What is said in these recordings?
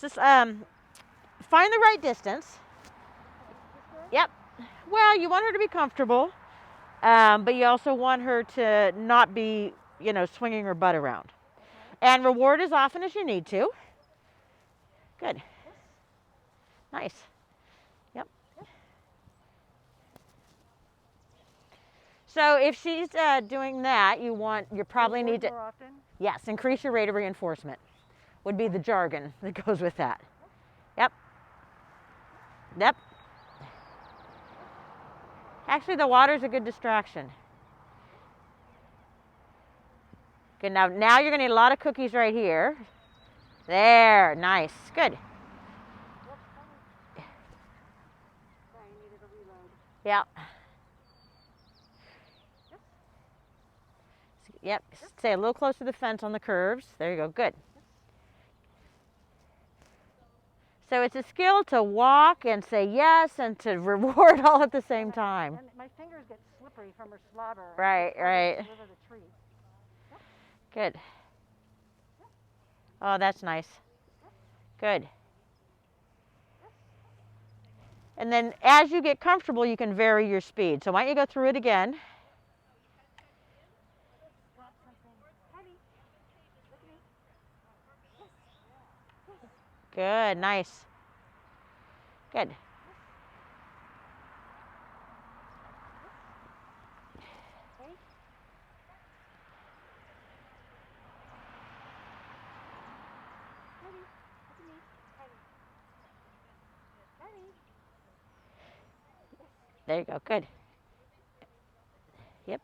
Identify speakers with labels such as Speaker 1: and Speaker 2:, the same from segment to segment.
Speaker 1: Just find the right distance. Yep. Well, you want her to be comfortable, but you also want her to not be, swinging her butt around. And reward as often as you need to. Good. Nice. Yep. So if she's doing that, you probably need to,
Speaker 2: more often?
Speaker 1: yes, increase your rate of reinforcement would be the jargon that goes with that. Yep. Yep. Actually, the water's a good distraction. Good, now you're gonna need a lot of cookies right here. There, nice, good. Yep. Yep, stay a little closer to the fence on the curves. There you go, good. So it's a skill to walk and say yes and to reward all at the same time.
Speaker 2: And my fingers get slippery from her slobber.
Speaker 1: Right, right.
Speaker 2: Over the tree.
Speaker 1: Good. Oh, that's nice. Good. And then as you get comfortable, you can vary your speed. So why don't you go through it again? Good, nice. Good. There you go, good. Yep.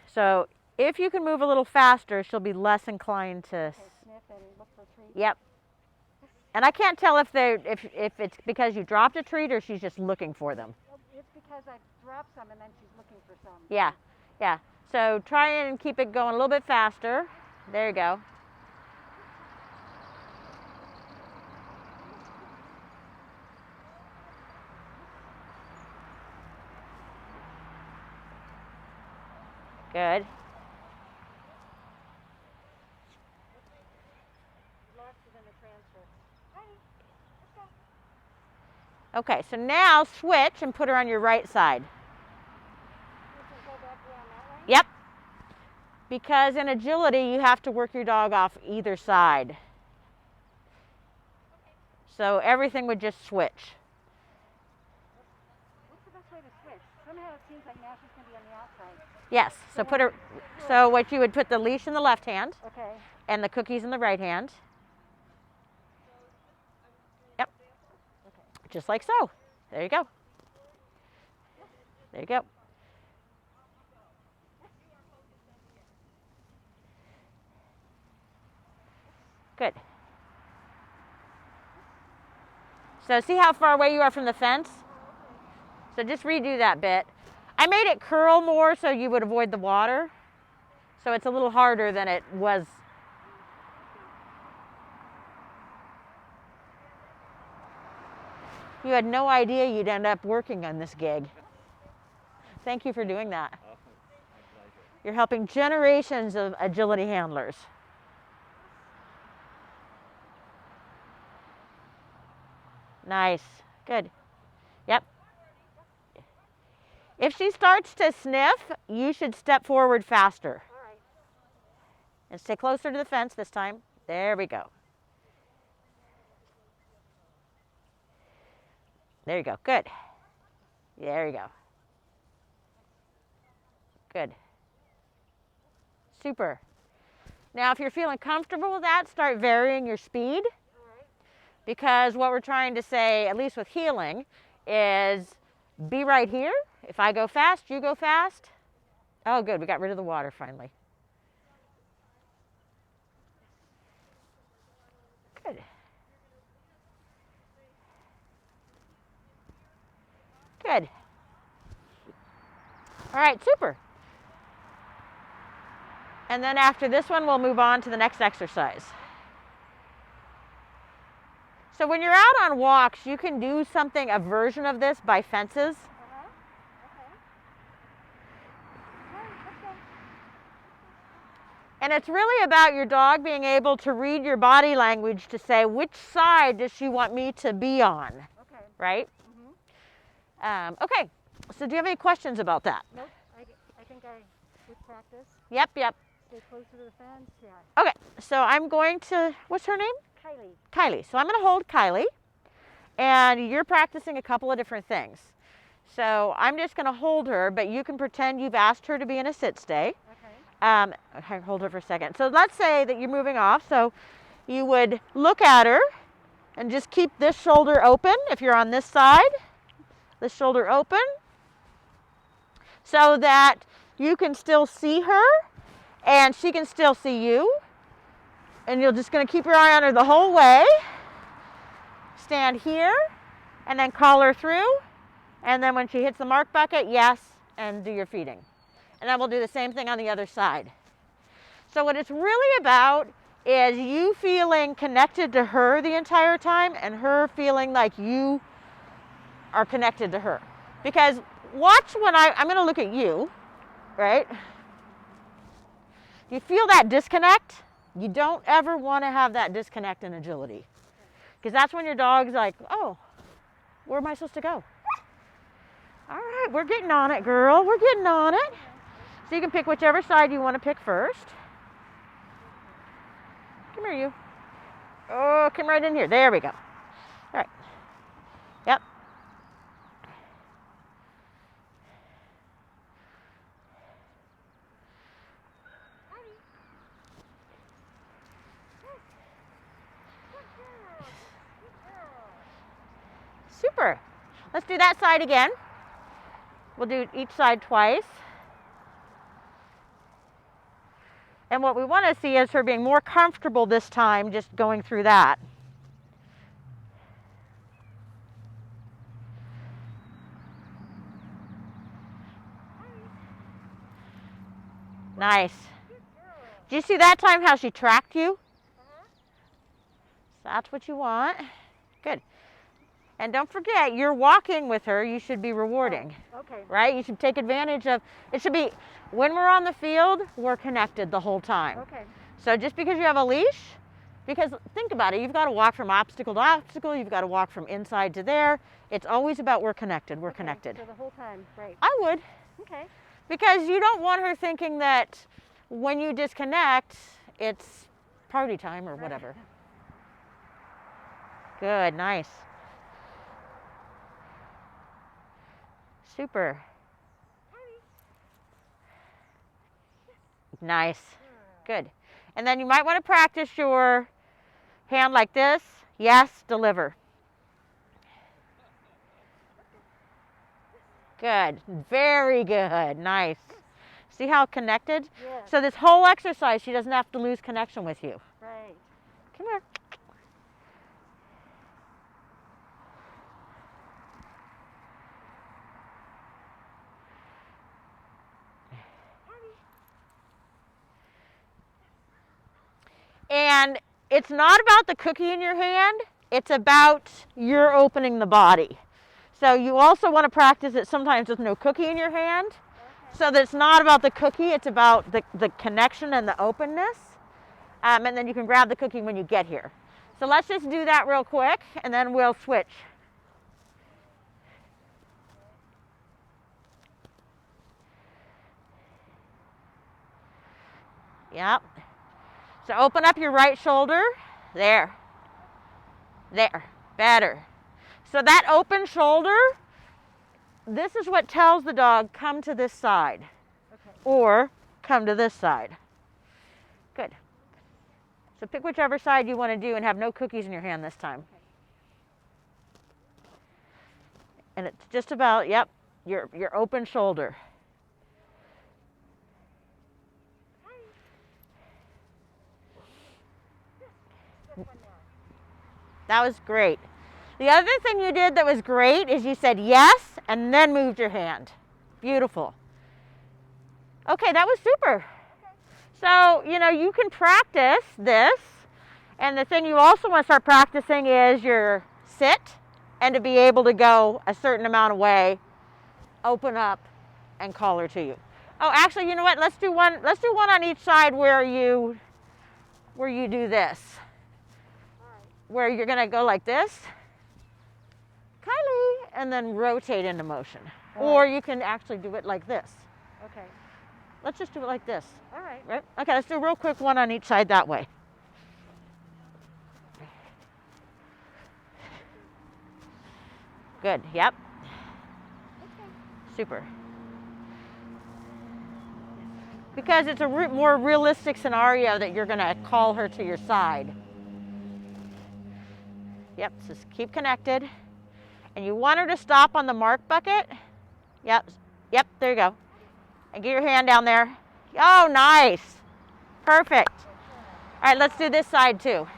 Speaker 1: So if you can move a little faster, she'll be less inclined to
Speaker 2: sniff and look for treats.
Speaker 1: Yep. And I can't tell if it's because you dropped a treat or she's just looking for them.
Speaker 2: It's because I dropped some and then she's looking for some.
Speaker 1: Yeah, yeah. So try and keep it going a little bit faster. There you go. Good. Okay, so now switch and put her on your right side. Yep. Because in agility, you have to work your dog off either side. So everything would just switch.
Speaker 2: What's the best way to switch? Somehow it seems like now she's going to be on the outside.
Speaker 1: Yes, so put her, so what you would put the leash in the left hand.
Speaker 2: Okay.
Speaker 1: And the cookies in the right hand. Yep. Okay. Just like so. There you go. There you go. Good. So see how far away you are from the fence? So just redo that bit. I made it curl more so you would avoid the water. So it's a little harder than it was. You had no idea you'd end up working on this gig. Thank you for doing that.
Speaker 3: Oh, my pleasure.
Speaker 1: You're helping generations of agility handlers. Nice. Good. Yep. If she starts to sniff, you should step forward faster.
Speaker 2: All right.
Speaker 1: And stay closer to the fence this time. There we go. There you go. Good. There you go. Good. Super. Now, if you're feeling comfortable with that, start varying your speed. Because what we're trying to say, at least with healing, is be right here. If I go fast, you go fast. Oh, good. We got rid of the water finally. Good. Good. All right, super. And then after this one, we'll move on to the next exercise. So when you're out on walks, you can do something, a version of this by fences. And it's really about your dog being able to read your body language to say, which side does she want me to be on,
Speaker 2: Okay.
Speaker 1: right?
Speaker 2: Mm-hmm.
Speaker 1: Okay, so do you have any questions about that?
Speaker 2: Nope. I think with practice,
Speaker 1: Yep.
Speaker 2: stay closer to the fence. Yeah.
Speaker 1: Okay, so I'm going to, what's her name?
Speaker 2: Kylie.
Speaker 1: Kylie. So I'm going to hold Kylie, and you're practicing a couple of different things. So I'm just going to hold her, but you can pretend you've asked her to be in a sit stay.
Speaker 2: Okay.
Speaker 1: Hold her for a second. So let's say that you're moving off. So you would look at her and just keep this shoulder open if you're on this side. This shoulder open so that you can still see her and she can still see you. And you're just going to keep your eye on her the whole way. Stand here and then call her through. And then when she hits the mark bucket, yes, and do your feeding. And then we'll do the same thing on the other side. So what it's really about is you feeling connected to her the entire time and her feeling like you are connected to her. Because watch when I'm going to look at you, right? You feel that disconnect? You don't ever want to have that disconnect in agility. Because that's when your dog's like, oh, where am I supposed to go? All right, we're getting on it, girl. We're getting on it. So you can pick whichever side you want to pick first. Come here, you. Oh, come right in here. There we go. All right. Yep. Super. Let's do that side again. We'll do each side twice. And what we want to see is her being more comfortable this time just going through that. Nice. Did you see that time how she tracked you? So that's what you want. Good. And don't forget, you're walking with her, you should be rewarding.
Speaker 2: Oh, okay.
Speaker 1: Right? You should take advantage of, it should be, when we're on the field, we're connected the whole time.
Speaker 2: Okay.
Speaker 1: So just because you have a leash, because think about it, you've got to walk from obstacle to obstacle, you've got to walk from inside to there. It's always about we're connected, we're connected.
Speaker 2: So the whole time, right.
Speaker 1: I would.
Speaker 2: Okay.
Speaker 1: Because you don't want her thinking that when you disconnect, it's party time or whatever. Good, nice. Super. Nice. Good. And then you might want to practice your hand like this. Yes, deliver. Good. Very good. Nice. See how connected?
Speaker 2: Yes.
Speaker 1: So this whole exercise, she doesn't have to lose connection with you.
Speaker 2: Right.
Speaker 1: Come here. And it's not about the cookie in your hand, it's about you're opening the body. So you also want to practice it sometimes with no cookie in your hand. Okay. So that it's not about the cookie, it's about the connection and the openness. And then you can grab the cookie when you get here. So let's just do that real quick and then we'll switch. Yep. So open up your right shoulder. There. There. Better. So that open shoulder, this is what tells the dog, come to this side.
Speaker 2: Okay.
Speaker 1: Or come to this side. Good. So pick whichever side you want to do and have no cookies in your hand this time.
Speaker 2: Okay.
Speaker 1: And it's just about, yep, your open shoulder. That was great. The other thing you did that was great is you said yes and then moved your hand. Beautiful. Okay, that was super. So, you can practice this. And the thing you also want to start practicing is your sit and to be able to go a certain amount of way, open up, and call her to you. Oh, actually, you know what? Let's do one. Let's do one on each side where you do this.
Speaker 2: All right.
Speaker 1: Where you're gonna go like this, Kylie, and then rotate into motion.
Speaker 2: All
Speaker 1: Or
Speaker 2: right.
Speaker 1: you can actually do it like this.
Speaker 2: Okay.
Speaker 1: Let's just do it like this.
Speaker 2: All right.
Speaker 1: Right? Okay, let's do a real quick one on each side that way. Good. Yep.
Speaker 2: Okay.
Speaker 1: Super. Because it's a more realistic scenario that you're going to call her to your side. Yep, just keep connected. And you want her to stop on the mark bucket. Yep, yep, there you go. And get your hand down there. Oh, nice. Perfect. All right, let's do this side too.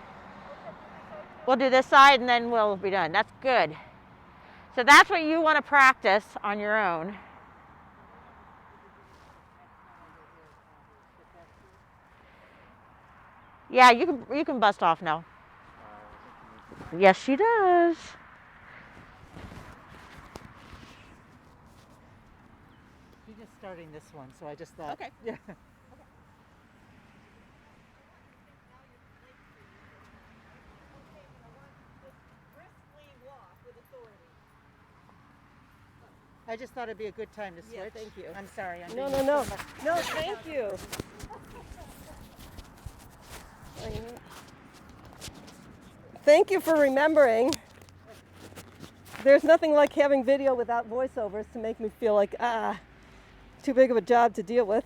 Speaker 1: We'll do this side and then we'll be done. That's good. So that's what you want to practice on your own. Yeah, you can bust off now. Yes, she does.
Speaker 4: She's just starting this one, so I just thought.
Speaker 1: Okay.
Speaker 4: Yeah. I just thought it'd be a good time to switch.
Speaker 5: Yeah, thank you.
Speaker 4: I'm sorry. I'm
Speaker 5: No,
Speaker 4: being
Speaker 5: no, no.
Speaker 4: so much-
Speaker 5: No, thank you. Thank you for remembering. There's nothing like having video without voiceovers to make me feel like, too big of a job to deal with.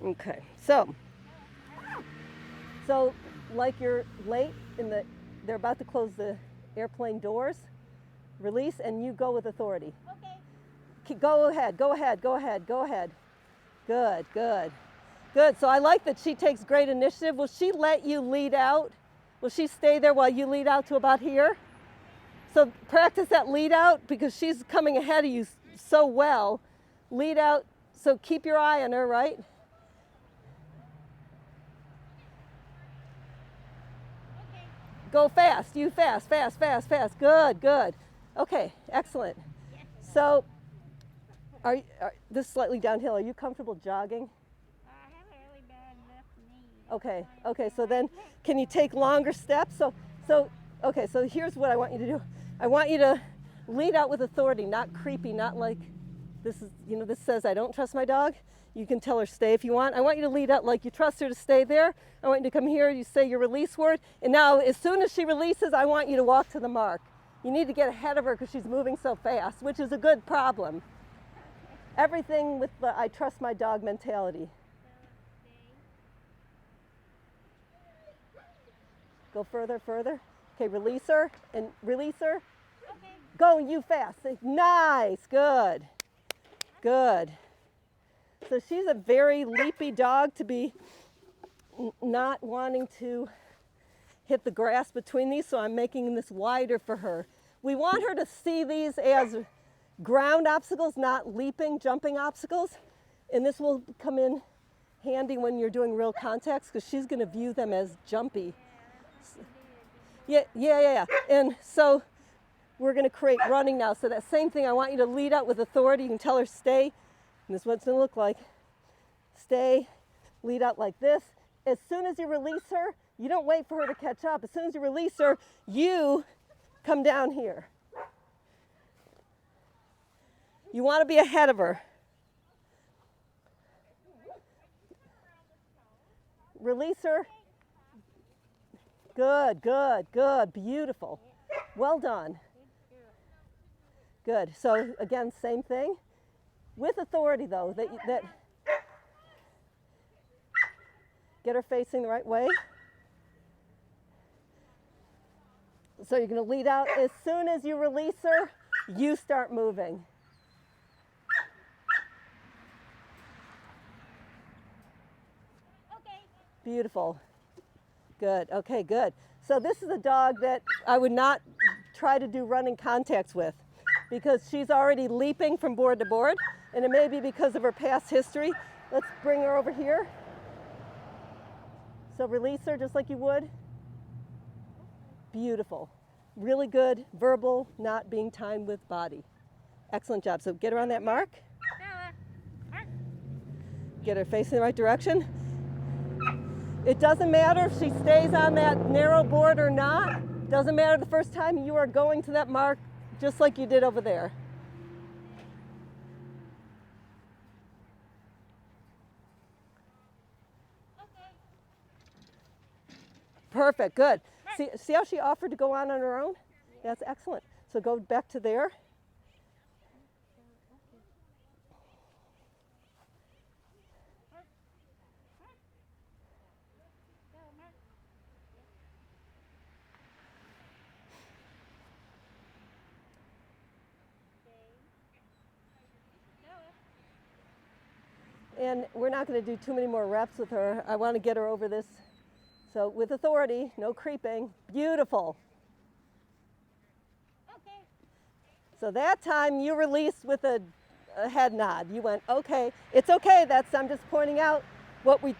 Speaker 5: Okay, so like you're late they're about to close the airplane doors, release, and you go with authority. Okay. Go ahead, go ahead, go ahead, go ahead. Good, good. Good, so I like that she takes great initiative. Will she let you lead out? Will she stay there while you lead out to about here? So practice that lead out because she's coming ahead of you so well. Lead out, so keep your eye on her, right? Go fast, you fast, fast, fast, fast. Good, good. Okay, excellent. So, this is slightly downhill. Are you comfortable jogging?
Speaker 2: I have a really bad left knee.
Speaker 5: Okay, okay, so then can you take longer steps? Okay, so here's what I want you to do. I want you to lead out with authority, not creepy, not like this says I don't trust my dog. You can tell her stay if you want. I want you to lead out like you trust her to stay there. I want you to come here, you say your release word, and now as soon as she releases, I want you to walk to the mark. You need to get ahead of her because she's moving so fast, which is a good problem. Everything with the I trust my dog mentality. Go further, further. Okay, release her and release her.
Speaker 2: Okay.
Speaker 5: Go, you fast. Nice, good, good. So she's a very leapy dog to be not wanting to hit the grass between these, so I'm making this wider for her. We want her to see these as ground obstacles, not leaping, jumping obstacles. And this will come in handy when you're doing real contacts because she's going to view them as jumpy. Yeah. And so we're going to create running now. So that same thing, I want you to lead out with authority. You can tell her stay. And this is what it's going to look like. Stay, lead out like this. As soon as you release her, you don't wait for her to catch up. As soon as you release her, you come down here. You want to be ahead of her. Release her. Good, good, good, beautiful. Well done. Good. So again, same thing. With authority though, that get her facing the right way. So you're going to lead out. As soon as you release her, you start moving.
Speaker 2: Okay.
Speaker 5: Beautiful. Good. Okay, good. So this is a dog that I would not try to do running contacts with because she's already leaping from board to board, and it may be because of her past history. Let's bring her over here. So release her just like you would. Beautiful. Really good verbal, not being timed with body. Excellent job. So get her on that mark.
Speaker 2: Bella.
Speaker 5: Get her facing the right direction. It doesn't matter if she stays on that narrow board or not. Doesn't matter the first time, you are going to that mark just like you did over there. Perfect, good. See how she offered to go on her own? That's excellent. So go back to there. And we're not going to do too many more reps with her. I want to get her over this. So with authority, no creeping. Beautiful.
Speaker 2: Okay.
Speaker 5: So that time you released with a head nod. You went, okay, it's okay. I'm just pointing out what we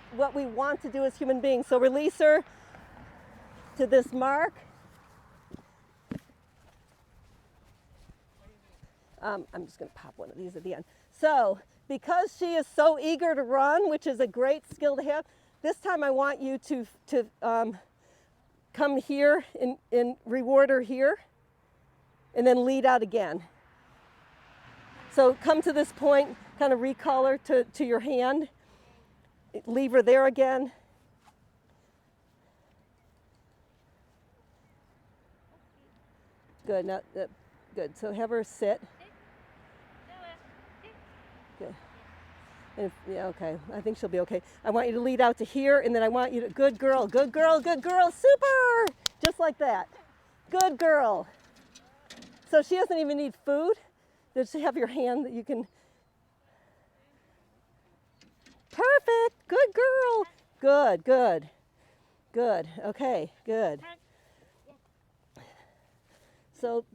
Speaker 5: want to do as human beings. So release her to this mark. I'm just going to pop one of these at the end. So because she is so eager to run, which is a great skill to have, this time I want you to come here and reward her here, and then lead out again. So come to this point, kind of recall her to your hand, leave her there again. Good, now, good. So have her sit. Good. Yeah, okay. I think she'll be okay. I want you to lead out to here, and then I want you to, good girl, good girl, good girl, super! Just like that. Good girl. So she doesn't even need food. Does she have your hand that you can? Perfect. Good girl. Good, good, good. Okay, good. So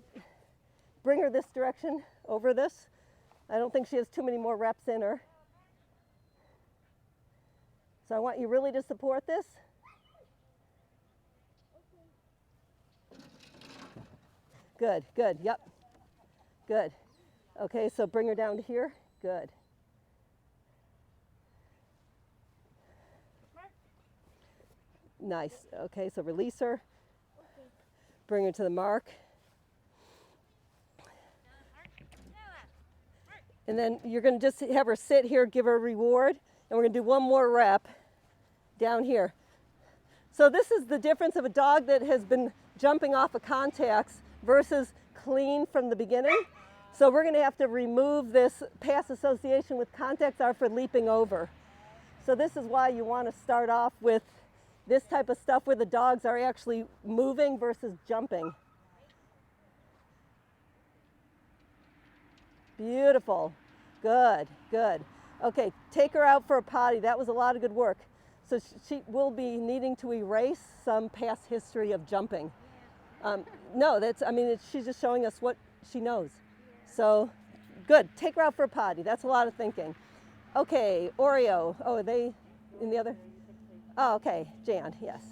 Speaker 5: bring her this direction, over this. I don't think she has too many more reps in her. So I want you really to support this. Good, good, yep. Good. Okay, so bring her down to here. Good. Nice. Okay, so release her. Bring her to the mark. And then you're going to just have her sit here, give her a reward, and we're going to do one more rep down here. So this is the difference of a dog that has been jumping off of contacts versus clean from the beginning. So we're going to have to remove this past association with contacts are for leaping over. So this is why you want to start off with this type of stuff where the dogs are actually moving versus jumping. Beautiful. Good, good. Okay, take her out for a potty. That was a lot of good work. So she will be needing to erase some past history of jumping. No, she's just showing us what she knows. So, good. Take her out for a potty. That's a lot of thinking. Okay, Oreo. Oh, are they in the other? Oh, okay. Jan, yes.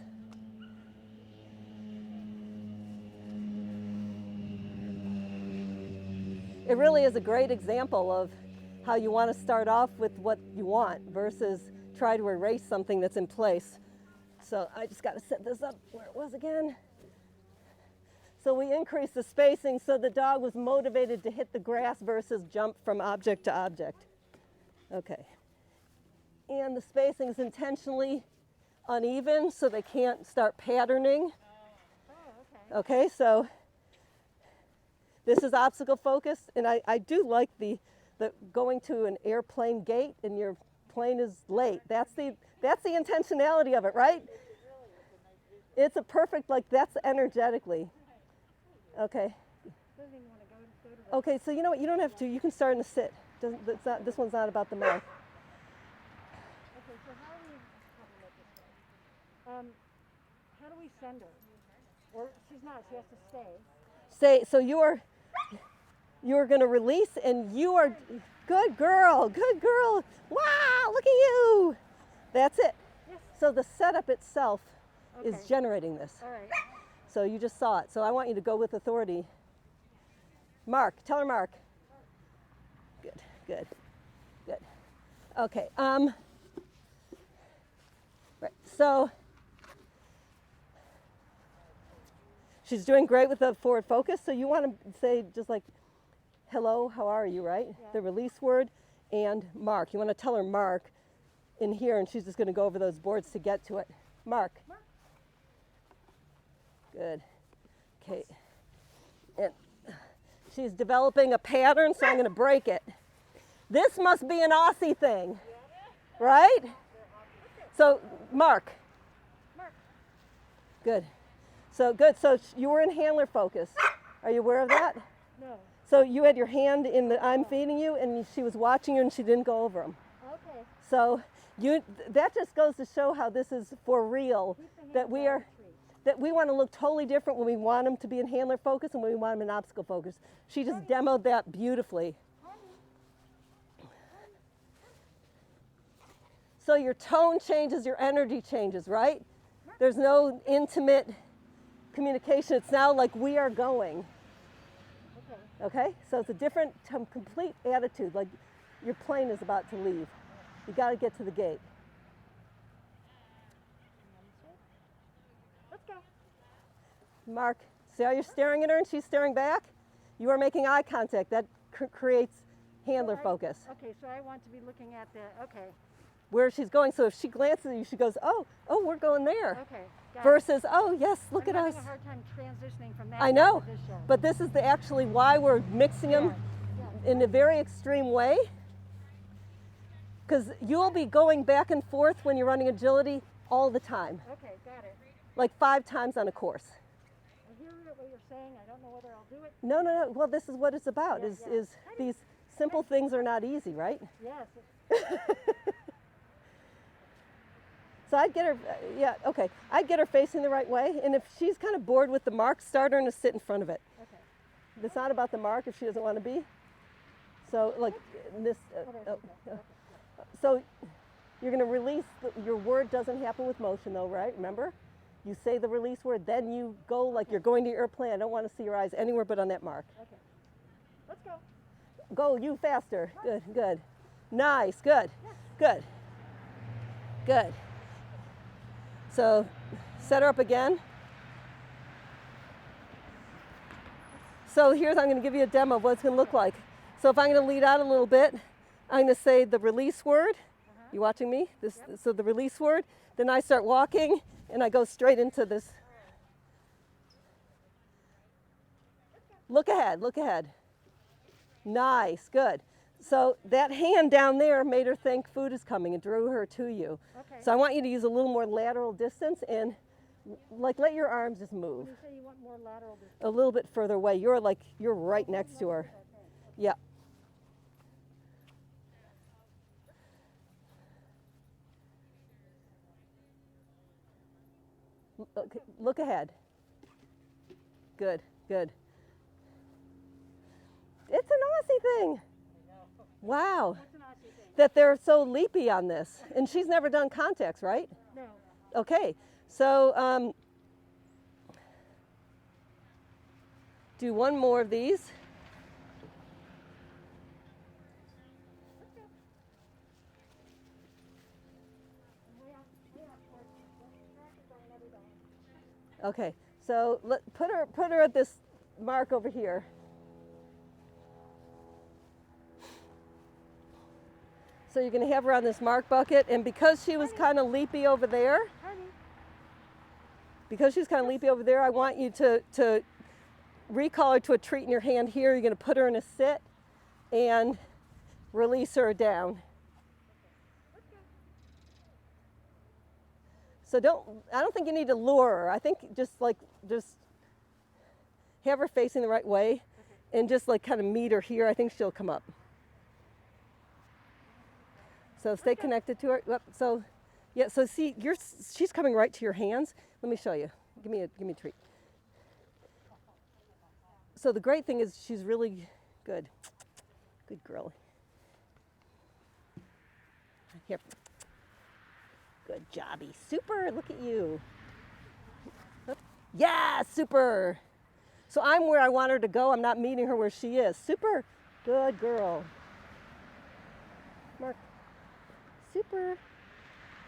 Speaker 5: It really is a great example of how you want to start off with what you want versus try to erase something that's in place. So I just got to set this up where it was again. So we increased the spacing so the dog was motivated to hit the grass versus jump from object to object. Okay. And the spacing is intentionally uneven so they can't start patterning. Okay, so this is obstacle focused, and I do like the going to an airplane gate and your plane is late. That's the intentionality of it, right? It's a perfect, like, that's energetically. Okay. Okay, so you know what? You don't have to. You can start in a sit. This one's not about the mouth.
Speaker 2: Okay, so how do we make this work? How do we send her? Or she's not. She has to stay.
Speaker 5: So you're going to release, and you are good girl, good girl. Wow, look at you. That's it.
Speaker 2: Yes.
Speaker 5: So the setup itself is
Speaker 2: Okay.
Speaker 5: generating this.
Speaker 2: All right.
Speaker 5: So you just saw it. So I want you to go with authority. Mark, tell her Mark. Good, good, good. Okay. Right. So she's doing great with the forward focus. So you want to say just like, hello, how are you, right?
Speaker 2: Yeah.
Speaker 5: The release word and mark. You want to tell her mark in here, and she's just going to go over those boards to get to it. Mark.
Speaker 2: Mark.
Speaker 5: Good. Okay. And she's developing a pattern, so I'm going to break it. This must be an Aussie thing, right? So, mark.
Speaker 2: Mark.
Speaker 5: Good. So, good. So, you were in handler focus. Are you aware of that?
Speaker 2: No.
Speaker 5: So, you had your hand in the I'm feeding you, and she was watching you, and she didn't go over them.
Speaker 2: Okay.
Speaker 5: So, that just goes to show how this is for real,
Speaker 2: Keep the hands
Speaker 5: that we
Speaker 2: out
Speaker 5: are.
Speaker 2: of the tree.
Speaker 5: That we want to look totally different when we want them to be in handler focus and when we want them in obstacle focus. She just demoed that beautifully. So your tone changes, your energy changes, right? There's no intimate communication. It's now like we are going.
Speaker 2: Okay.
Speaker 5: Okay? So it's a different, complete attitude, like your plane is about to leave. You got to get to the gate.
Speaker 2: Let's go.
Speaker 5: Mark, see how you're staring at her and she's staring back? You are making eye contact. That creates handler focus.
Speaker 2: Okay, so I want to be looking at the, okay.
Speaker 5: Where she's going. So if she glances at you, she goes, oh, we're going there.
Speaker 2: Okay. Got it.
Speaker 5: Versus, oh, yes, look
Speaker 2: I'm
Speaker 5: at us.
Speaker 2: having a hard time transitioning from that
Speaker 5: I
Speaker 2: show
Speaker 5: know,
Speaker 2: to this show.
Speaker 5: but this is actually why we're mixing them in a very extreme way. Because you'll be going back and forth when you're running agility all the time,
Speaker 2: Okay, got it.
Speaker 5: like 5 times on a course.
Speaker 2: I hear what you're saying. I don't know whether I'll do it.
Speaker 5: No. Well, this is what it's about.
Speaker 2: Yeah,
Speaker 5: is
Speaker 2: yeah.
Speaker 5: is these simple things are not easy, right?
Speaker 2: Yes.
Speaker 5: So I'd get her, I'd get her facing the right way. And if she's kind of bored with the mark, start her to sit in front of it.
Speaker 2: Okay.
Speaker 5: It's not about the mark if she doesn't want to be. So like this, so you're going to release, your word doesn't happen with motion though, right? Remember? You say the release word, then you go like you're going to your airplane. I don't want to see your eyes anywhere but on that mark.
Speaker 2: Okay. Let's go.
Speaker 5: Go, you faster. Good, good. Nice, good, good, good. So set her up again. So here's, I'm going to give you a demo of what it's going to look like. So if I'm going to lead out a little bit, I'm going to say the release word. You watching me? So the release word. Then I start walking and I go straight into this. Look ahead, look ahead. Nice, good. So that hand down there made her think food is coming and drew her to you.
Speaker 2: Okay.
Speaker 5: So I want you to use a little more lateral distance and like let your arms just move.
Speaker 2: You say you want more lateral distance.
Speaker 5: A little bit further away. You're right next to her. Yeah. Look ahead. Good, good. It's an Aussie thing. Wow.
Speaker 2: What's an Aussie thing?
Speaker 5: That they're so leapy on this. And she's never done contacts, right?
Speaker 2: No.
Speaker 5: Okay. So do one more of these. Okay, so put her at this mark over here. So you're going to have her on this mark bucket, and because she was kind of leapy over there, I want you to recall her to a treat in your hand here. You're going to put her in a sit and release her down. So I don't think you need to lure her. I think just have her facing the right way and just like kind of meet her here. I think she'll come up. So stay connected to her. So yeah, so see, she's coming right to your hands. Let me show you. Give me a treat. So the great thing is she's really good. Good girl. Here. Good jobby. Super, look at you. Yeah, super. So I'm where I want her to go. I'm not meeting her where she is. Super. Good girl. Mark. Super.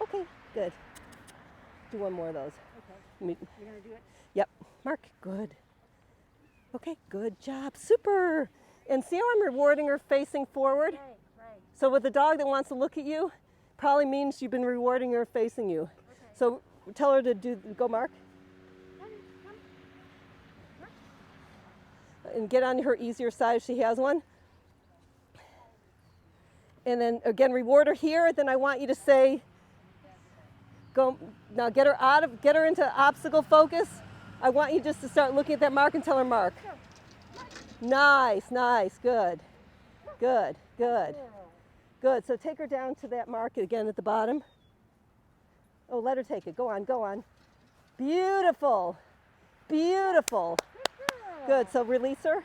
Speaker 5: Okay, good. do one more of those.
Speaker 2: Okay.
Speaker 5: Me-
Speaker 2: You're gonna do it?
Speaker 5: Yep. Mark. Good. Okay. Good job. Super. And see how I'm rewarding her facing forward?
Speaker 2: Right, right.
Speaker 5: So with a dog that wants to look at you, probably means you've been rewarding her facing you.
Speaker 2: Okay.
Speaker 5: So tell her to go, Mark,
Speaker 2: Come.
Speaker 5: and get on her easier side if she has one. And then again, reward her here. Then I want you to say, go now. Get her into obstacle focus. I want you just to start looking at that mark and tell her mark. Nice, nice, good, good, good, good. So take her down to that mark again at the bottom. Oh, let her take it. Go on, go on. Beautiful, beautiful. Good. So release her.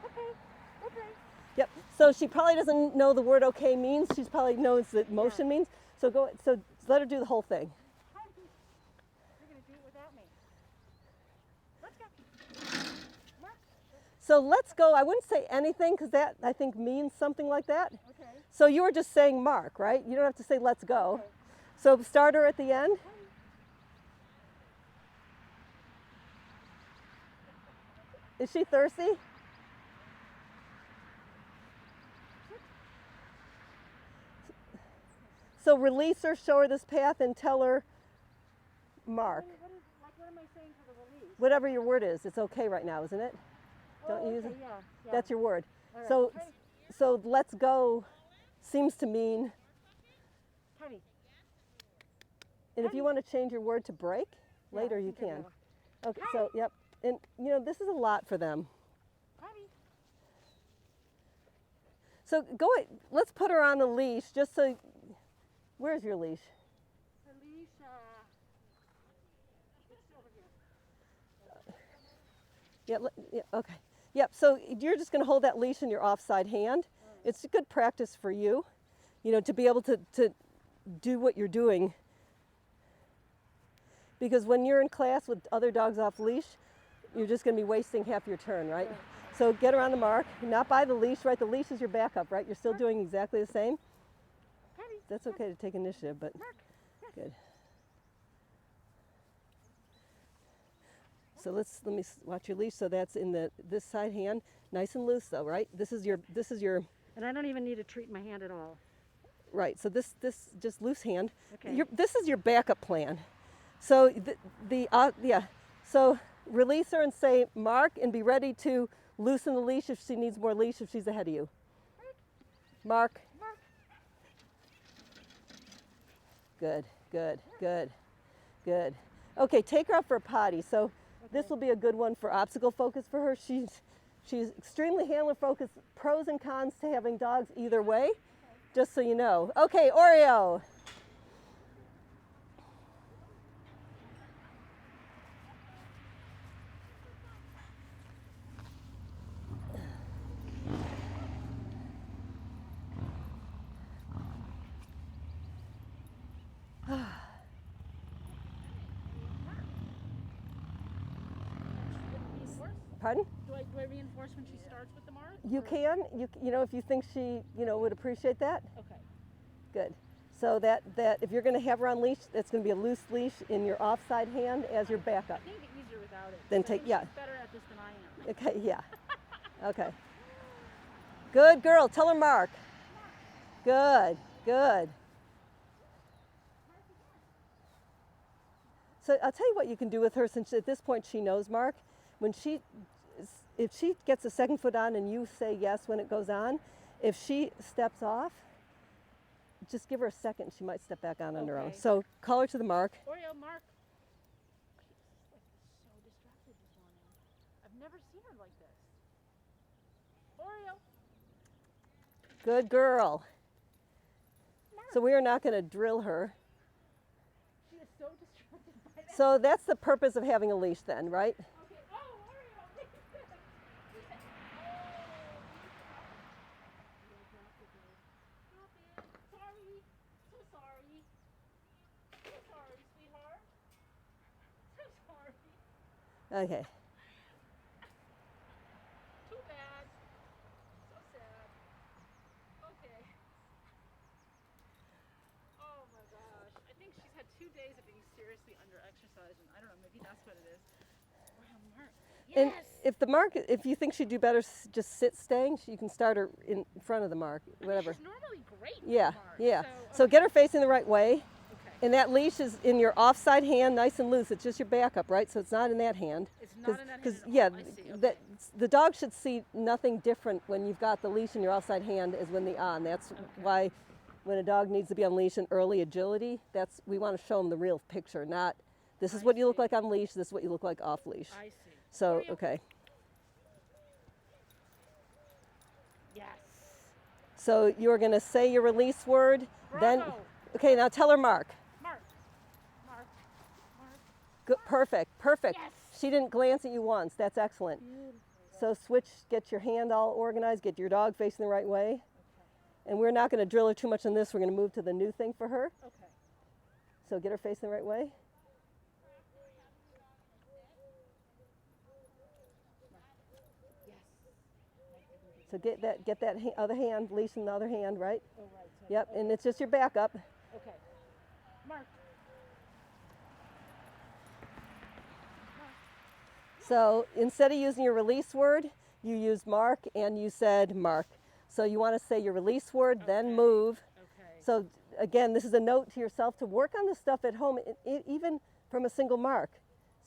Speaker 2: Okay.
Speaker 5: Yep. So she probably doesn't know the word okay means. She probably knows that motion means. So go. So let her do the whole thing.
Speaker 2: You're gonna do it without me. Let's go. Mark.
Speaker 5: So let's go. I wouldn't say anything because that I think means something like that.
Speaker 2: Okay.
Speaker 5: So you were just saying mark, right? You don't have to say let's go.
Speaker 2: Okay.
Speaker 5: So start her at the end. Is she thirsty? So release her, show her this path, and tell her mark.
Speaker 2: What am I saying for the release?
Speaker 5: Whatever your word is, it's okay right now, isn't it? Don't use it.
Speaker 2: Yeah.
Speaker 5: That's your word.
Speaker 2: All right.
Speaker 5: So,
Speaker 2: Teddy.
Speaker 5: so let's go seems to mean,
Speaker 2: Teddy.
Speaker 5: and if you want to change your word to break
Speaker 2: Yeah,
Speaker 5: later,
Speaker 2: I
Speaker 5: you
Speaker 2: think I
Speaker 5: can.
Speaker 2: will.
Speaker 5: Okay, so yep. And you know, this is a lot for them.
Speaker 2: Teddy.
Speaker 5: So let's put her on a leash just so, where's your leash?
Speaker 2: Alicia. It's over here.
Speaker 5: Yeah, okay. Yep, so you're just gonna hold that leash in your offside hand. It's a good practice for you, you know, to be able to do what you're doing. Because when you're in class with other dogs off leash, you're just gonna be wasting half your turn, right? So get her on the mark, not by the leash, right? The leash is your backup, right? You're still doing exactly the same.
Speaker 2: Teddy.
Speaker 5: That's okay to take initiative, but
Speaker 2: Mark.
Speaker 5: good. So let me watch your leash. So that's in this side hand, nice and loose though, right? This is your
Speaker 2: And I don't even need to treat my hand at all.
Speaker 5: right. So this just loose hand.
Speaker 2: Okay.
Speaker 5: This is your backup plan. So So release her and say mark and be ready to loosen the leash if she needs more leash if she's ahead of you. Mark.
Speaker 2: Mark.
Speaker 5: Good, good, good, good. Okay, take her out for a potty. So this will be a good one for obstacle focus for her. She's extremely handler focused. Pros and cons to having dogs either way, just so you know. Okay, Oreo. Pardon?
Speaker 2: Do I reinforce when she starts with the mark?
Speaker 5: You can. You know if you think she would appreciate that.
Speaker 2: Okay.
Speaker 5: Good. So that if you're going to have her on leash, that's going to be a loose leash in your offside hand as your backup.
Speaker 2: I think it's easier without it.
Speaker 5: Then
Speaker 2: I think
Speaker 5: she's
Speaker 2: She's better at this than I am.
Speaker 5: Okay. Yeah. Okay. Good girl. Tell her mark. Good. Good. So I'll tell you what you can do with her since at this point she knows mark. If she gets a second foot on and you say yes when it goes on, if she steps off, just give her a second. She might step back on her own.
Speaker 2: Okay.
Speaker 5: So call her to the mark.
Speaker 2: Oreo, Mark. She's so distracted this morning. I've never seen her like this. Oreo.
Speaker 5: Good girl. So we are not going to drill her.
Speaker 2: She is so distracted by that.
Speaker 5: So that's the purpose of having a leash then, right?
Speaker 2: Okay. Oh, Oreo. Look at this. She said, Sorry. So sorry. So sorry, sweetheart. So sorry.
Speaker 5: Okay.
Speaker 2: Too bad. So sad. Okay. Oh my gosh. I think she's had 2 days of being serious. seriously under exercised, and I don't know, maybe that's what it is. Wow, Mark.
Speaker 5: And
Speaker 2: Yes.
Speaker 5: if you think she'd do better just sit staying, you can start her in front of the mark, whatever.
Speaker 2: She's normally great.
Speaker 5: Yeah,
Speaker 2: Mark,
Speaker 5: yeah.
Speaker 2: So,
Speaker 5: So get her facing the right way.
Speaker 2: Okay.
Speaker 5: And that leash is in your offside hand, nice and loose. It's just your backup, right? So it's not in that hand.
Speaker 2: It's not in that hand at all.
Speaker 5: Yeah,
Speaker 2: I see. Okay.
Speaker 5: the dog should see nothing different when you've got the leash in your offside hand as when the on. That's why when a dog needs to be on leash in early agility, we want to show them the real picture, not this is what you look like on leash, this is what you look like off leash.
Speaker 2: I see.
Speaker 5: So, okay.
Speaker 2: Yes.
Speaker 5: So you're going to say your release word, then
Speaker 2: Bravo.
Speaker 5: okay, now tell her mark.
Speaker 2: Mark. Mark. Mark.
Speaker 5: Good, perfect.
Speaker 2: Yes.
Speaker 5: She didn't glance at you once. That's excellent.
Speaker 2: Beautiful.
Speaker 5: So switch, get your hand all organized, get your dog facing the right way.
Speaker 2: Okay.
Speaker 5: And we're not going to drill her too much on this. We're going to move to the new thing for her.
Speaker 2: Okay.
Speaker 5: So get her facing the right way.
Speaker 2: Yes.
Speaker 5: So get that other hand, leash in the other hand, right?
Speaker 2: Oh, right. So,
Speaker 5: Yep,
Speaker 2: okay.
Speaker 5: and it's just your backup.
Speaker 2: Okay. Mark.
Speaker 5: So instead of using your release word, you used mark and you said mark. So you want to say your release word, then move.
Speaker 2: Okay.
Speaker 5: So again, this is a note to yourself to work on this stuff at home, even from a single mark,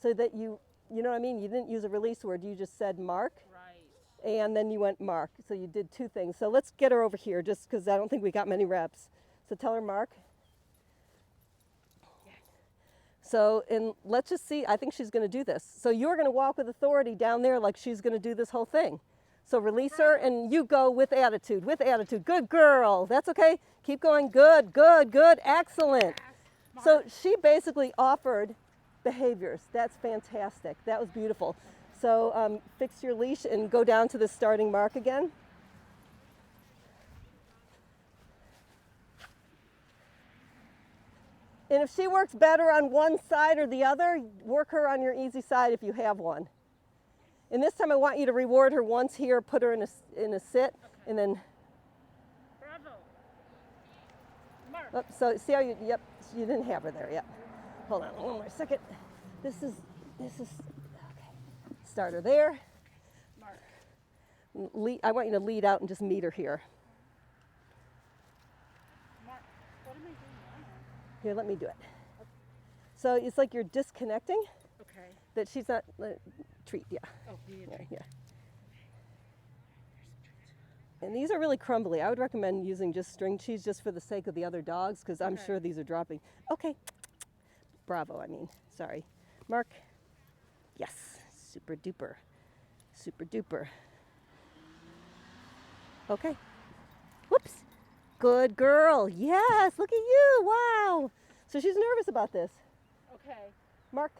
Speaker 5: so that you know what I mean? You didn't use a release word, you just said mark.
Speaker 2: Right.
Speaker 5: And then you went mark. So you did two things. So let's get her over here just because I don't think we got many reps. So tell her mark.
Speaker 2: Yes.
Speaker 5: So, and let's just see, I think she's going to do this. So you're going to walk with authority down there like she's going to do this whole thing. So release her and you go with attitude, Good girl. That's okay. Keep going. Good. Excellent.
Speaker 2: Yes.
Speaker 5: So she basically offered behaviors. That's fantastic. That was beautiful. So fix your leash and go down to the starting mark again. And if she works better on one side or the other, work her on your easy side if you have one. And this time I want you to reward her once here, put her in a sit, and then,
Speaker 2: Bravo. Mark.
Speaker 5: oh, so see how you didn't have her there, yep. Hold on one more second. This is, okay. Start her there.
Speaker 2: Mark.
Speaker 5: I want you to lead out and just meet her here.
Speaker 2: Mark. What am I doing now?
Speaker 5: Here, let me do it. So it's like you're disconnecting,
Speaker 2: Okay.
Speaker 5: that she's not, treat, yeah.
Speaker 2: Oh, beautiful.
Speaker 5: Yeah. And these are really crumbly. I would recommend using just string cheese just for the sake of the other dogs because I'm sure these are dropping. Okay. Bravo, I mean, sorry. Mark. Yes, super duper. Okay. Whoops. Good girl. Yes, look at you. Wow. So she's nervous about this.
Speaker 2: Okay.
Speaker 5: Mark.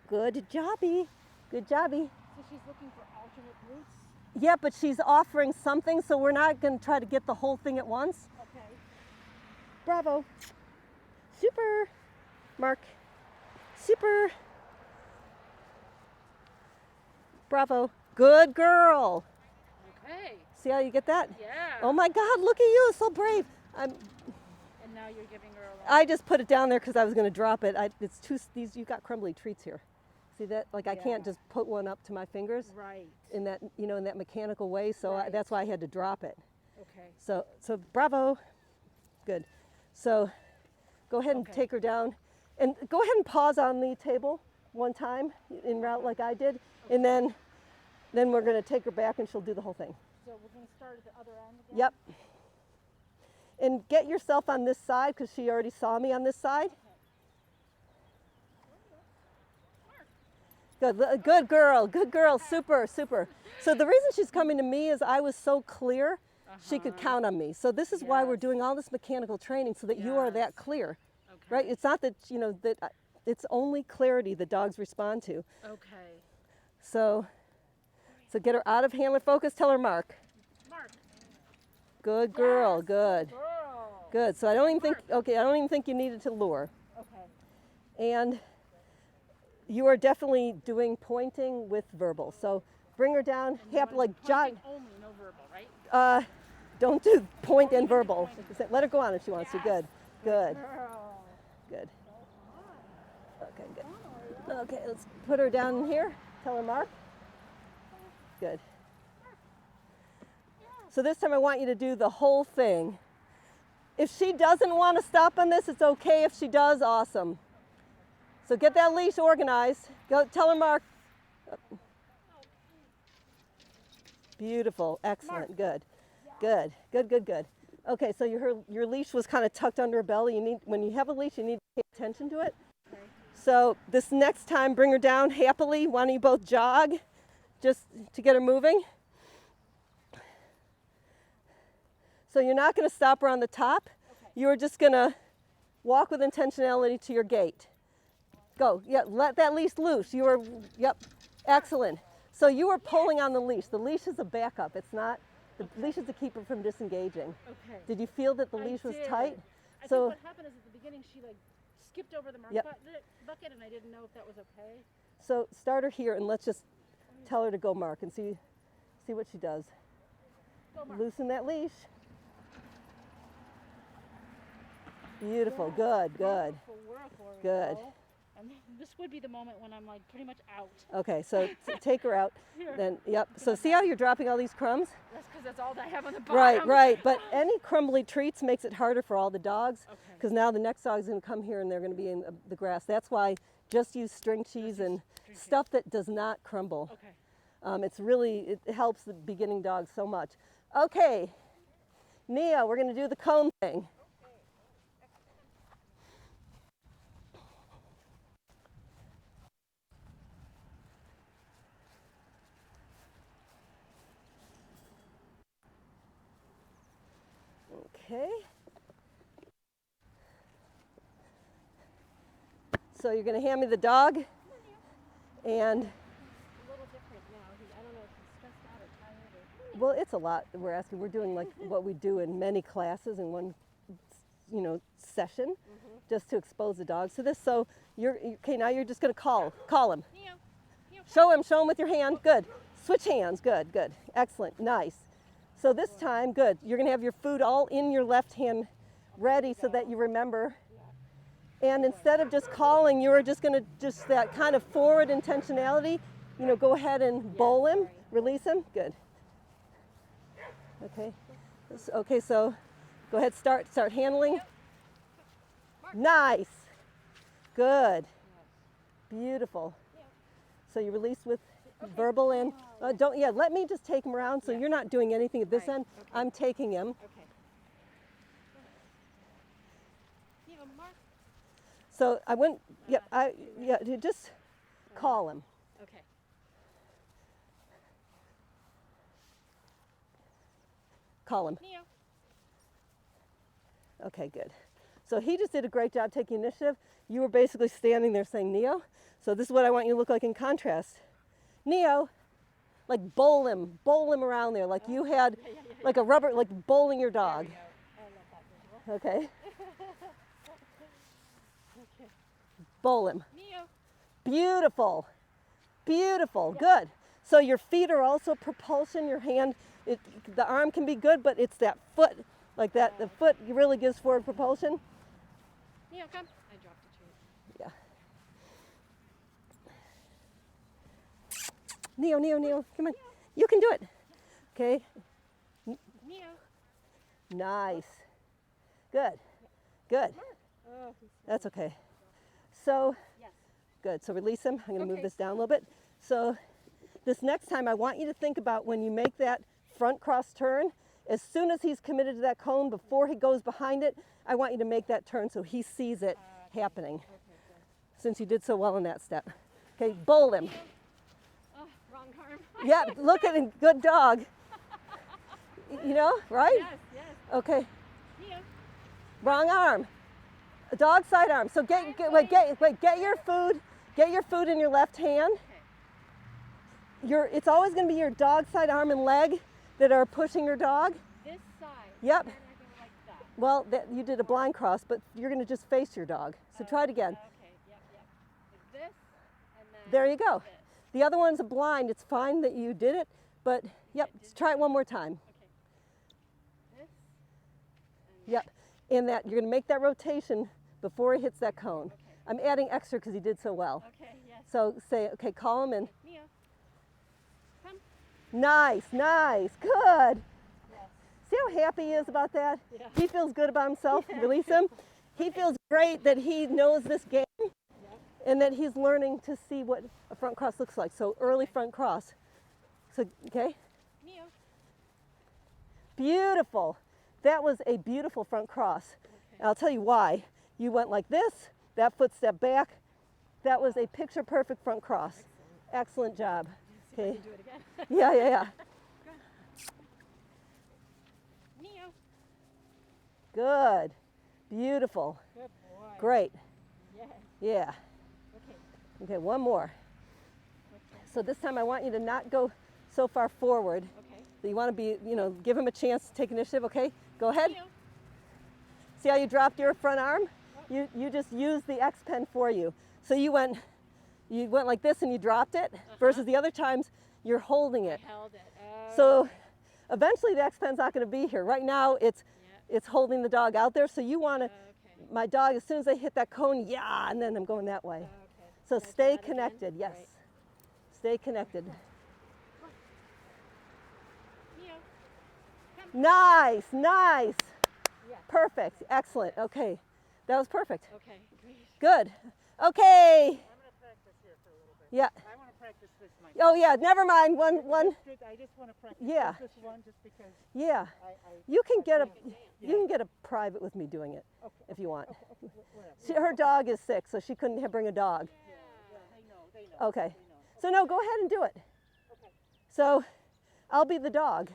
Speaker 5: Good jobby.
Speaker 2: So she's looking for alternate routes?
Speaker 5: Yeah, but she's offering something, so we're not going to try to get the whole thing at once.
Speaker 2: Okay.
Speaker 5: Bravo. Super. Mark. Super. Bravo. Good girl.
Speaker 2: Okay.
Speaker 5: See how you get that?
Speaker 2: Yeah.
Speaker 5: Oh my God, look at you, so brave.
Speaker 2: And now you're giving her a lot.
Speaker 5: I just put it down there because I was going to drop it. You got crumbly treats here. See that? Like I can't just put one up to my fingers
Speaker 2: Right.
Speaker 5: in that, in that mechanical way. So
Speaker 2: Right.
Speaker 5: that's why I had to drop it.
Speaker 2: Okay.
Speaker 5: So bravo. Good. So go ahead and take her down and go ahead and pause on the table one time en route like I did. And then we're going to take her back and she'll do the whole thing.
Speaker 2: So we're going to start at the other end again?
Speaker 5: Yep. And get yourself on this side because she already saw me on this side. Good girl, super. So the reason she's coming to me is I was so clear she could count on me. So this is why we're doing all this mechanical training so that you are that clear, right? It's not that, that it's only clarity that dogs respond to.
Speaker 2: Okay.
Speaker 5: So get her out of handler focus, tell her mark.
Speaker 2: Mark.
Speaker 5: Good girl, good.
Speaker 2: Girl.
Speaker 5: Good, so I don't even think you needed to lure.
Speaker 2: Okay.
Speaker 5: And you are definitely doing pointing with verbal. So bring her down, like jog.
Speaker 2: Only, no verbal, right?
Speaker 5: Don't do point and verbal. Let her go on if she wants to. Good.
Speaker 2: Girl.
Speaker 5: Good. Okay, good. Okay, let's put her down in here. Tell her Mark. Good. So this time I want you to do the whole thing. If she doesn't want to stop on this, it's okay. If she does, awesome. So get that leash organized. Go tell her Mark. Beautiful, excellent, good. Good, good, good, good. Okay, so your leash was kind of tucked under her belly. You need, when you have a leash, you need to pay attention to it.
Speaker 2: Okay.
Speaker 5: So this next time, bring her down happily. Why don't you both jog, just to get her moving. So you're not going to stop her on the top.
Speaker 2: Okay.
Speaker 5: You're just going to walk with intentionality to your gate. Go, yeah, let that leash loose. You were, yep, excellent. So you were pulling on the leash. The leash is a backup. It's not, the leash is to keep her from disengaging.
Speaker 2: Okay.
Speaker 5: Did you feel that the
Speaker 2: I
Speaker 5: leash was
Speaker 2: did.
Speaker 5: tight?
Speaker 2: I
Speaker 5: So,
Speaker 2: think what happened is at the beginning she like skipped over the mark
Speaker 5: Yep.
Speaker 2: bucket and I didn't know if that was okay.
Speaker 5: so start her here and let's just tell her to go Mark and see what she does.
Speaker 2: Go, Mark.
Speaker 5: Loosen that leash. Beautiful, good, good.
Speaker 2: Beautiful work, Oriole.
Speaker 5: Good.
Speaker 2: And this would be the moment when I'm like pretty much out.
Speaker 5: Okay, so take her out.
Speaker 2: Here.
Speaker 5: Then, yep. So see how you're dropping all these crumbs?
Speaker 2: That's because that's all I have on the bottom.
Speaker 5: Right, right. But any crumbly treats makes it harder for all the dogs
Speaker 2: Okay.
Speaker 5: because now the next dog's going to come here and they're going to be in the grass. That's why just use string cheese and stuff that does not crumble.
Speaker 2: Okay.
Speaker 5: It's really, it helps the beginning dogs so much. Okay, Nia, we're going to do the cone thing. Okay. So you're going to hand me the dog, and
Speaker 2: A little different now. I don't know if he's stressed out or tired or.
Speaker 5: well, it's a lot that we're asking. We're doing like what we do in many classes in one, session, just to expose the dogs to this. So okay. Now you're just going to call him.
Speaker 2: Neo. Neo.
Speaker 5: Show him with your hand. Good. Switch hands. Good, good. Excellent. Nice. So this time, good. You're going to have your food all in your left hand ready so that you remember. And instead of just calling, you are just going to just that kind of forward intentionality, go ahead and bowl him, release him. Good. Okay. Okay, so go ahead, start handling. Nice. Good. Beautiful. So you release with verbal and let me just take him around so you're not doing anything at this end.
Speaker 2: Okay.
Speaker 5: I'm taking him.
Speaker 2: Okay. Neo, Mark.
Speaker 5: So I wouldn't, just call him.
Speaker 2: Okay.
Speaker 5: Call him.
Speaker 2: Neo.
Speaker 5: Okay, good. So he just did a great job taking initiative. You were basically standing there saying, Neo. So this is what I want you to look like in contrast. Neo, like bowl him around there, like you had, like a rubber, like bowling your dog.
Speaker 2: I love that visual.
Speaker 5: Okay,
Speaker 2: Okay.
Speaker 5: bowl him.
Speaker 2: Neo.
Speaker 5: Beautiful, beautiful, good. So your feet are also propulsion. Your hand, the arm can be good, but it's that foot, like that. The foot really gives forward propulsion.
Speaker 2: Neo, come. I dropped a treat.
Speaker 5: Yeah. Neo, come on. You can do it. Okay,
Speaker 2: Neo.
Speaker 5: nice. Good, good.
Speaker 2: Oh, he's
Speaker 5: That's okay. So,
Speaker 2: yes.
Speaker 5: good. So release him. I'm going to move
Speaker 2: Okay.
Speaker 5: this down a little bit. So this next time I want you to think about when you make that front cross turn, as soon as he's committed to that cone, before he goes behind it, I want you to make that turn so he sees it happening.
Speaker 2: Okay, good.
Speaker 5: Since you did so well in that step. Okay, bowl him.
Speaker 2: Oh, wrong arm.
Speaker 5: Yeah, look at him. Good dog. Right?
Speaker 2: Yes, yes.
Speaker 5: Okay,
Speaker 2: Neo.
Speaker 5: wrong arm. A dog side arm. So get your food. Get your food in your left hand. It's always going to be your dog side arm and leg that are pushing your dog.
Speaker 2: This side.
Speaker 5: Yep.
Speaker 2: And then I go like that.
Speaker 5: Well, you did a blind cross, but you're going to just face your dog. So try it again.
Speaker 2: Okay, yep. Like this, and then
Speaker 5: There you go.
Speaker 2: this.
Speaker 5: The other one's a blind. It's fine that you did it, but yep, let's try it one more time.
Speaker 2: Okay. This, and
Speaker 5: Yep. In that, you're going to make that rotation before he hits that cone. I'm adding extra because he did so well.
Speaker 2: Okay, yes.
Speaker 5: So say, okay, call him in.
Speaker 2: Neo, come.
Speaker 5: Nice, nice, good.
Speaker 2: Yes.
Speaker 5: See how happy he is about that?
Speaker 2: Yeah.
Speaker 5: He feels good about himself. Release him. He feels great that he knows this game and that he's learning to see what a front cross looks like. So early front cross. So, okay?
Speaker 2: Neo.
Speaker 5: Beautiful. That was a beautiful front cross. And I'll tell you why. You went like this, that foot stepped back. That was a picture perfect front cross. Excellent job.
Speaker 2: See if I
Speaker 5: Okay.
Speaker 2: can do it again.
Speaker 5: Yeah, yeah, yeah.
Speaker 2: Neo.
Speaker 5: Good. Beautiful.
Speaker 2: Good boy.
Speaker 5: Great.
Speaker 2: Yes.
Speaker 5: Yeah.
Speaker 2: Okay.
Speaker 5: Okay, one more. So this time I want you to not go so far forward.
Speaker 2: Okay.
Speaker 5: So you want to be, give him a chance to take initiative, okay? Go ahead.
Speaker 2: Neo.
Speaker 5: See how you dropped your front arm? You just used the X pen for you. So you went like this and you dropped it, versus the other times you're holding it.
Speaker 2: I held it.
Speaker 5: So eventually the X pen's not going to be here. Right now it's holding the dog out there. So you want to,
Speaker 2: Okay.
Speaker 5: my dog, as soon as I hit that cone, yeah, and then I'm going that way.
Speaker 2: Okay.
Speaker 5: So
Speaker 2: Can I try
Speaker 5: stay
Speaker 2: that again?
Speaker 5: connected, yes.
Speaker 2: Right.
Speaker 5: Stay connected.
Speaker 2: Neo.
Speaker 5: Nice, nice.
Speaker 2: Yeah.
Speaker 5: Perfect, excellent, okay. That was perfect.
Speaker 2: Okay. Great.
Speaker 5: Good. Okay.
Speaker 4: I'm going to practice here for a little bit.
Speaker 5: Yeah.
Speaker 4: I want to practice this myself.
Speaker 5: Oh yeah, never mind, one.
Speaker 4: I just want to practice
Speaker 5: Yeah.
Speaker 4: this one just because
Speaker 5: Yeah. You can get a private with me doing it if you want.
Speaker 4: whatever.
Speaker 5: Her dog is sick, so she couldn't bring a dog.
Speaker 4: Yeah, they know.
Speaker 5: Okay.
Speaker 4: They know.
Speaker 5: So no, go ahead and do it.
Speaker 4: Okay.
Speaker 5: So I'll be the dog.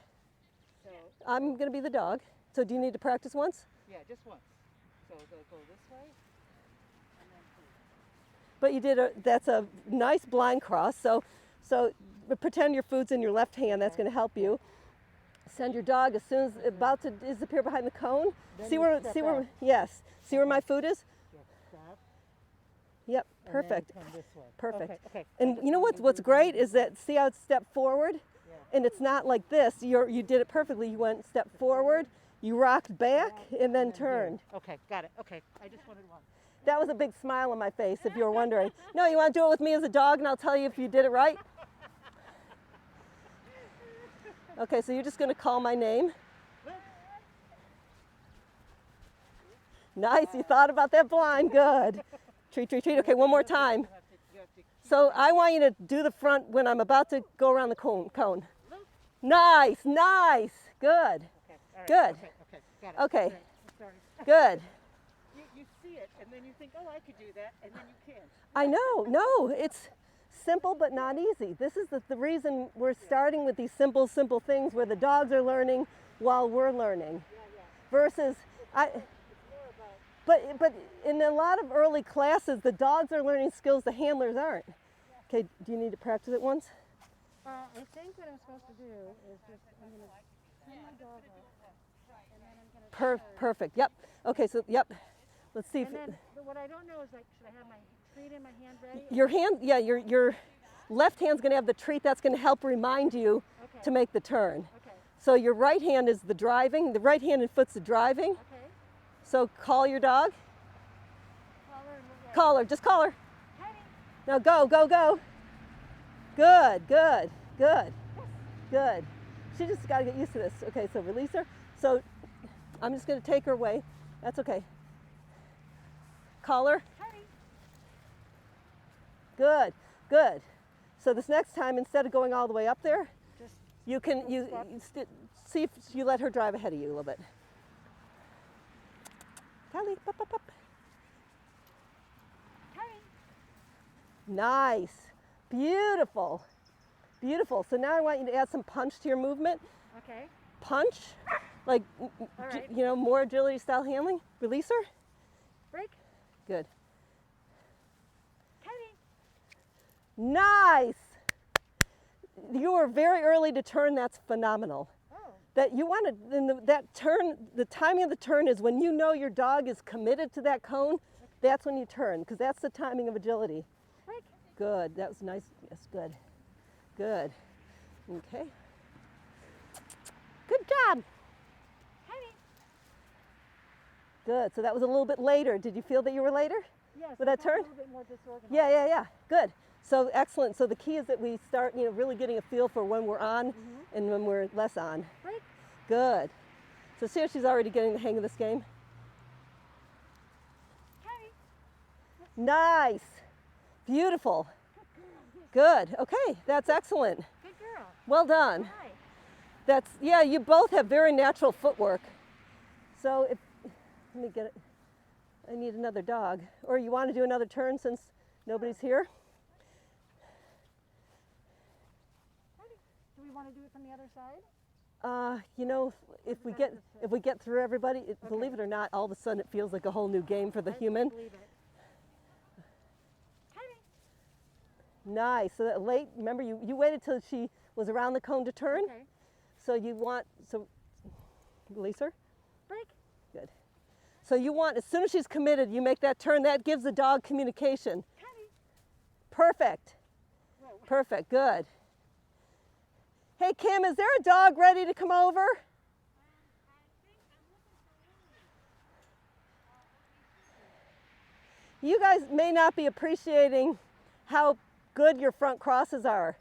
Speaker 4: So,
Speaker 5: I'm going to be the dog. So do you need to practice once?
Speaker 4: yeah, just once. So they'll go this way and then
Speaker 5: But you that's a nice blind cross. So pretend your food's in your left hand. That's going to help you. Send your dog as soon as about to disappear behind the cone.
Speaker 4: Then
Speaker 5: See
Speaker 4: you
Speaker 5: where,
Speaker 4: step
Speaker 5: see where,
Speaker 4: out.
Speaker 5: yes. See where my food is?
Speaker 4: just stop.
Speaker 5: Yep,
Speaker 4: And
Speaker 5: perfect.
Speaker 4: then come this way.
Speaker 5: Perfect.
Speaker 4: Okay.
Speaker 5: And you know what's great is that, see how it's step forward?
Speaker 4: Yeah.
Speaker 5: And it's not like this. You did it perfectly. You went step forward, you rocked back, and then turned.
Speaker 4: Okay, got it. Okay, I just wanted one.
Speaker 5: That was a big smile on my face, if you were wondering. No, you want to do it with me as a dog, and I'll tell you if you did it right? Okay, so you're just going to call my name. Nice, you thought about that blind. Good. Treat, treat, treat. Okay, one more time.
Speaker 4: You have to
Speaker 5: So I want you to do the front when I'm about to go around the cone. Nice, nice. Good,
Speaker 4: Okay, all right.
Speaker 5: Good.
Speaker 4: Okay, got it.
Speaker 5: Okay.
Speaker 4: All right, sorry.
Speaker 5: good.
Speaker 4: You see it, and then you think, oh, I could do that, and then you can't.
Speaker 5: I know, no, it's simple but not easy. This is the reason we're starting with these simple things where the dogs are learning while we're learning. Versus, but in a lot of early classes, the dogs are learning skills the handlers aren't. Okay, do you need to practice it once?
Speaker 2: I think what I'm supposed to do is just, I'm going to send my dog up, and then I'm going to
Speaker 5: Perfect, yep. Okay, so, yep. Let's see if,
Speaker 2: And then, but what I don't know is, like, should I have my treat in my hand ready?
Speaker 5: your hand, yeah, your left hand's gonna have the treat. That's gonna help remind you
Speaker 2: Okay.
Speaker 5: to make the turn.
Speaker 2: Okay.
Speaker 5: So your right hand is the driving, the right hand and foot's the driving.
Speaker 2: Okay.
Speaker 5: So call your dog.
Speaker 2: Call her and we'll
Speaker 5: Call her, just call her.
Speaker 2: Heidi.
Speaker 5: Now go, go, go. Good, good, good, good. She just gotta get used to this. Okay, so release her. So I'm just gonna take her away. That's okay. Call her.
Speaker 2: Heidi.
Speaker 5: Good, good. So this next time, instead of going all the way up there,
Speaker 2: Just
Speaker 5: you can see if you let her drive ahead of you a little bit. Kylie, up, up, up.
Speaker 2: Heidi.
Speaker 5: Nice, beautiful, beautiful. So now I want you to add some punch to your movement.
Speaker 2: Okay.
Speaker 5: Punch, like
Speaker 2: right.
Speaker 5: more agility style handling. Release her.
Speaker 2: Break.
Speaker 5: Good.
Speaker 2: Heidi.
Speaker 5: Nice. You were very early to turn. That's phenomenal.
Speaker 2: Oh.
Speaker 5: That you want to, that turn, the timing of the turn is when you know your dog is committed to that cone, that's when you turn, because that's the timing of agility.
Speaker 2: Break.
Speaker 5: Good, that was nice, yes, good, good, okay. Good job,
Speaker 2: Heidi.
Speaker 5: good, so that was a little bit later. Did you feel that you were later?
Speaker 2: Yes.
Speaker 5: With that
Speaker 2: it's
Speaker 5: turn?
Speaker 2: A little bit more disorganized.
Speaker 5: Yeah. Good. So excellent. So the key is that we start, really getting a feel for when we're on and when we're less on.
Speaker 2: Break.
Speaker 5: Good. So see how she's already getting the hang of this game?
Speaker 2: Hey.
Speaker 5: Nice. Beautiful. Good. Okay, that's excellent.
Speaker 2: Good girl.
Speaker 5: Well done.
Speaker 2: Hi.
Speaker 5: Yeah, you both have very natural footwork. So let me get it. I need another dog. Or you want to do another turn since nobody's here?
Speaker 2: Do we want to do it from the other side?
Speaker 5: If we get through everybody, believe it or not, all of a sudden it feels like a whole new game for the human.
Speaker 2: Believe it.
Speaker 5: Nice. So that remember you waited till she was around the cone to turn.
Speaker 2: Okay.
Speaker 5: So release her.
Speaker 2: Break.
Speaker 5: Good. So as soon as she's committed, you make that turn. That gives the dog communication. Perfect.
Speaker 2: Whoa.
Speaker 5: Perfect. Good. Hey Kim, is there a dog ready to come over? You guys may not be appreciating how good your front crosses are.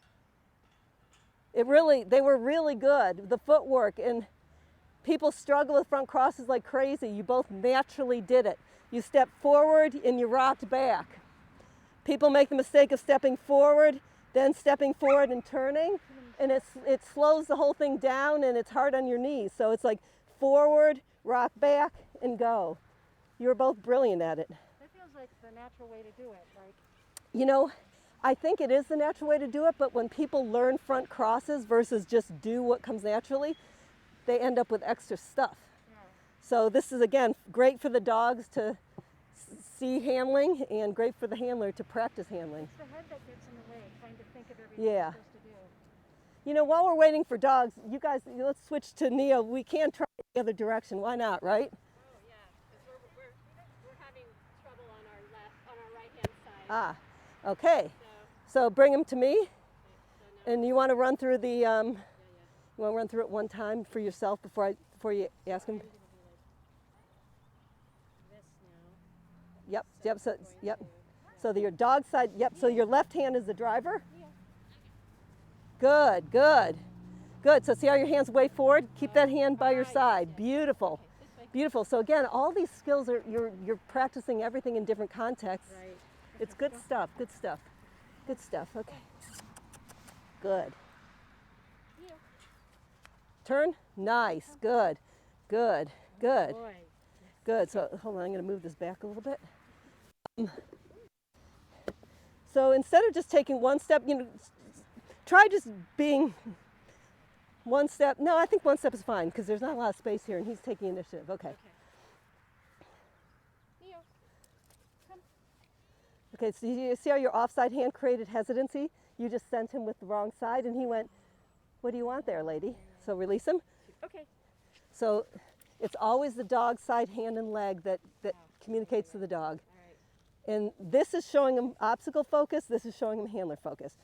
Speaker 5: They were really good. The footwork, and people struggle with front crosses like crazy. You both naturally did it. You stepped forward and you rocked back. People make the mistake of stepping forward, then stepping forward and turning, and it slows the whole thing down and it's hard on your knees. So it's like forward, rock back, and go. You were both brilliant at it.
Speaker 2: That feels like the natural way to do it.
Speaker 5: I think it is the natural way to do it, but when people learn front crosses versus just do what comes naturally, they end up with extra stuff.
Speaker 2: Yeah.
Speaker 5: So this is, again, great for the dogs to see handling and great for the handler to practice handling.
Speaker 2: It's the head that gets in the way, trying to think of everything
Speaker 5: Yeah.
Speaker 2: you're supposed to do.
Speaker 5: While we're waiting for dogs, you guys, let's switch to Neo. We can try the other direction. Why not, right?
Speaker 4: Oh yeah, because we're having trouble on our right hand side.
Speaker 5: Okay. So bring them to me, and you want to run through you want to run through it one time for yourself before you ask him.
Speaker 4: This now.
Speaker 5: Yep. So your dog side. Yep. So your left hand is the driver. Good. So see how your hands way forward. Keep that hand by your side. Beautiful. Beautiful. So again, all these skills you're practicing everything in different contexts.
Speaker 2: Right.
Speaker 5: It's good stuff. Okay. Good. Turn. Nice. Good.
Speaker 2: Boy.
Speaker 5: Good. So hold on, I'm going to move this back a little bit. So instead of just taking one step, try just being one step. No, I think one step is fine because there's not a lot of space here and he's taking initiative. Okay. Okay, so you see how your offside hand created hesitancy? You just sent him with the wrong side and he went, "What do you want there, lady?" So release him.
Speaker 2: Okay.
Speaker 5: So it's always the dog side, hand and leg that communicates to the dog. And this is showing him obstacle focus, this is showing him handler focus.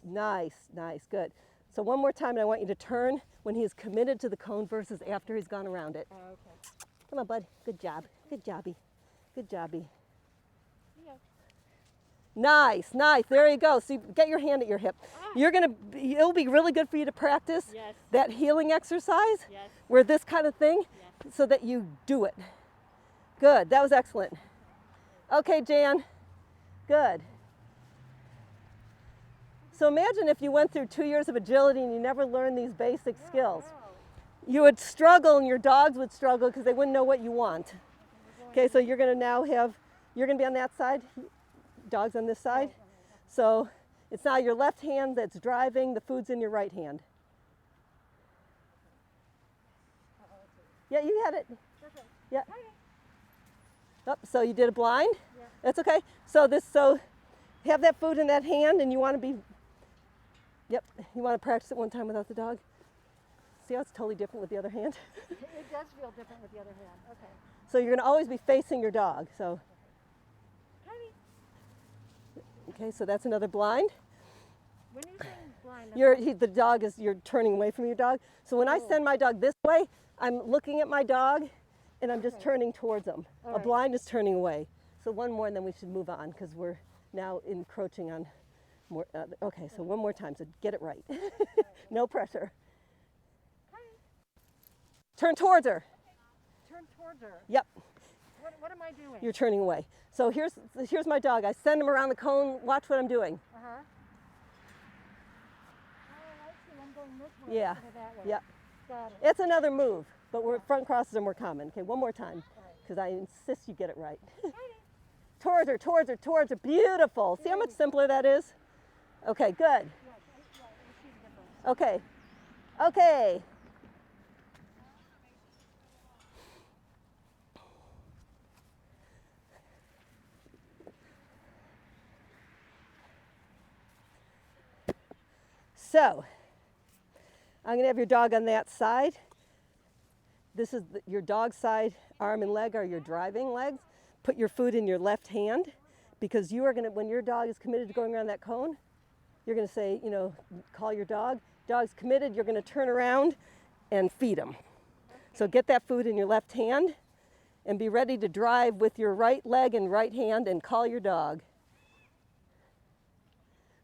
Speaker 5: Nice, good. So one more time and I want you to turn when he is committed to the cone versus after he's gone around it.
Speaker 2: Okay.
Speaker 5: Come on, bud. Good jobby. Nice. There you go. See, get your hand at your hip. It'll be really good for you to practice that healing exercise where this kind of thing so that you do it. Good. That was excellent. Okay, Jan. Good. So imagine if you went through 2 years of agility and you never learned these basic skills. You would struggle and your dogs would struggle because they wouldn't know what you want. Okay, so you're going to be on that side, dogs on this side. So it's now your left hand that's driving, the food's in your right hand. Yeah, you had it. Yeah. Oh, so you did a blind?
Speaker 2: Yeah.
Speaker 5: That's okay. So have that food in that hand and you want to you want to practice it one time without the dog. See how it's totally different with the other hand?
Speaker 2: It does feel different with the other hand. Okay.
Speaker 5: So you're going to always be facing your dog. So. Okay, so that's another blind.
Speaker 2: When you're saying blind,
Speaker 5: the dog is, you're turning away from your dog. So when I send my dog this way, I'm looking at my dog and I'm just turning towards him. A blind is turning away. So one more and then we should move on because we're now encroaching on more. Okay, so one more time, so get it right. No pressure. Turn towards her.
Speaker 2: Turn towards her.
Speaker 5: Yep.
Speaker 2: What am I doing?
Speaker 5: You're turning away. So here's my dog. I send him around the cone. Watch what I'm doing.
Speaker 2: Uh-huh. Oh, I see. I'm going this way
Speaker 5: Yeah.
Speaker 2: instead of that way.
Speaker 5: Yep.
Speaker 2: Got it.
Speaker 5: It's another move, but front crosses are more common. Okay, one more time, because I insist you get it right. Towards her, towards her, towards her. Beautiful. See how much simpler that is? Okay, good. Okay. Okay. So, I'm going to have your dog on that side. This is your dog's side, arm and leg are your driving legs. Put your food in your left hand because you are going to, when your dog is committed to going around that cone, you're going to say, call your dog. Dog's committed, you're going to turn around and feed him. So get that food in your left hand and be ready to drive with your right leg and right hand and call your dog.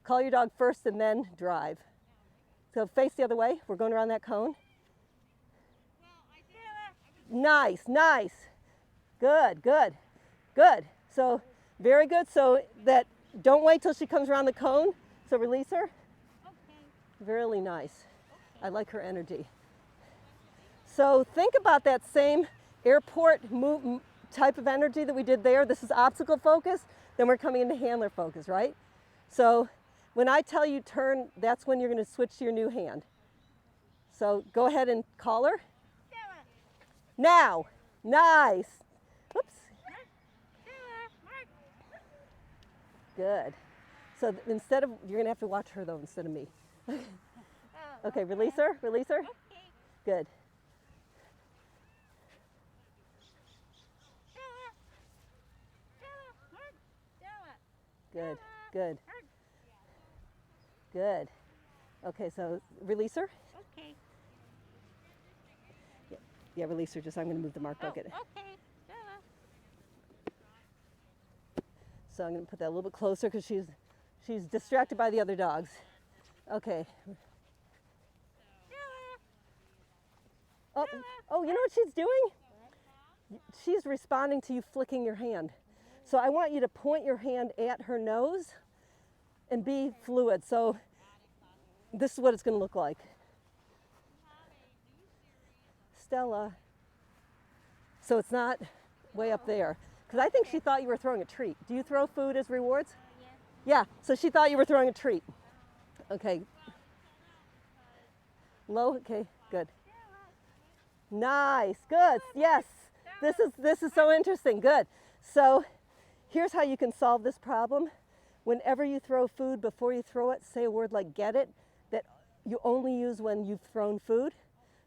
Speaker 5: Call your dog first and then drive. So face the other way. We're going around that cone. Nice, nice. Good, good, good. So very good. So that don't wait till she comes around the cone. So release her. Okay. Really nice. I like her energy. So think about that same airport type of energy that we did there. This is obstacle focus. Then we're coming into handler focus, right? So when I tell you turn, that's when you're going to switch to your new hand. So go ahead and call her. Now. Nice. Oops. Good. So instead of, you're going to have to watch her though instead of me. Okay, release her. Release her. Good. Good. Good. Good. Okay, so release her.
Speaker 4: Okay.
Speaker 5: Yeah, release her. Just I'm going to move the mark bucket.
Speaker 4: Okay.
Speaker 5: So I'm going to put that a little bit closer because she's distracted by the other dogs. Okay. Oh, you know what she's doing? She's responding to you flicking your hand. So I want you to point your hand at her nose and be fluid. So this is what it's going to look like. Stella. So it's not way up there. Because I think she thought you were throwing a treat. Do you throw food as rewards? Yeah, so she thought you were throwing a treat. Okay. Low, okay, good. Nice, good, yes. This is so interesting, good. So here's how you can solve this problem. Whenever you throw food, before you throw it, say a word like get it, that you only use when you've thrown food.